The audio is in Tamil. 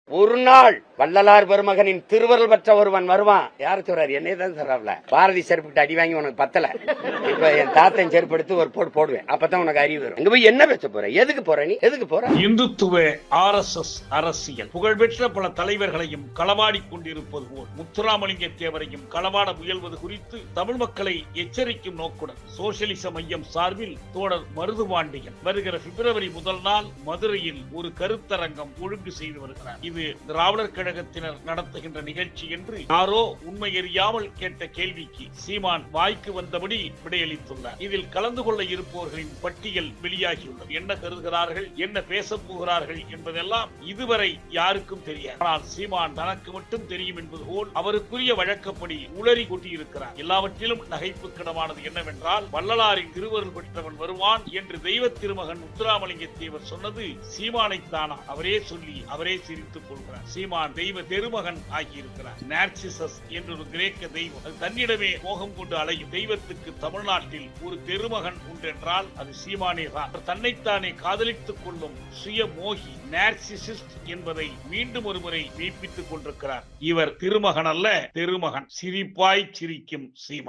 ஒரு நாள் வள்ளலார் பெருமகனின் திருவருள் பெற்ற ஒருவன் வருவான். யாரு சொல்றாரு? என்னைய தான் சொல்றாப்ல. பாரதி செருப்பு அடி வாங்கி உனக்கு பத்தல, இப்ப என் தாத்தன் செருப்பு எடுத்து ஒரு போடுவேன், அப்பதான் உனக்கு அறிவு வரும். அங்க போய் என்ன பேச போற? எதுக்கு போற? நீ எதுக்கு போற? இந்துத்துவ RSS அரசியல் புகழ்பெற்ற பல தலைவர்களையும் களவாடி கொண்டிருப்பது போல் முத்துராமலிங்க தேவரையும் களவாட முயல்வது குறித்து தமிழ் மக்களை எச்சரிக்கும் நோக்குடன் சோசியலிச மையம் சார்பில் தோழர் மருதுபாண்டியன் வருகிற பிப்ரவரி 1 நாள் மதுரையில் ஒரு கருத்தரங்கம் ஒழுங்கு செய்து வருகிறார். இது திராவிடர் கழகத்தினர் நடத்துகின்ற நிகழ்ச்சி என்று யாரோ உண்மை எறியாமல் கேட்ட கேள்விக்கு சீமான் வாய்க்கு வந்தபடி விடையளித்துள்ளார். இதில் கலந்து கொள்ள இருப்பவர்களின் பட்டியல் வெளியாகியுள்ளது. என்ன கருதுகிறார்கள், என்ன பேசப் போகிறார்கள் என்பதெல்லாம் இதுவரை யாருக்கும் தெரியாது. ஆனால் சீமான் தனக்கு மட்டும் தெரியும் என்பது போல் அவருக்குரிய வழக்கப்படி உளறி கொட்டியிருக்கிறார். எல்லாவற்றிலும் நகைப்புக்கிடமானது என்னவென்றால், வள்ளலாரின் திருவருள் பெற்றவன் வருவான் என்று தெய்வ திருமகன் முத்துராமலிங்க தேவர் சொன்னது சீமானைத்தானா? அவரே சொல்லி அவரே சிரித்துக் கொள்கிறார். சீமான் தெய்வ திருமகன் ஆகியிருக்கிறார். நார்சிசஸ் என்ற ஒரு கிரேக்க தெய்வம், அது தன்னிடமே மோகம் கொண்டு அலையும் தெய்வத்துக்கு தமிழ்நாட்டில் ஒரு திருமகன் உண்டென்றால் அது சீமானே தான். தன்னைத்தானே காதலித்துக் கொள்ளும் சுய மோகி நார்சிசிஸ்ட் என்பதை மீண்டும் ஒரு முறை மெய்ப்பித்துக் கொண்டிருக்கிறார். இவர் திருமகன் அல்ல, திருமகன். சிரிப்பாய் சிரிக்கும் சீமான்.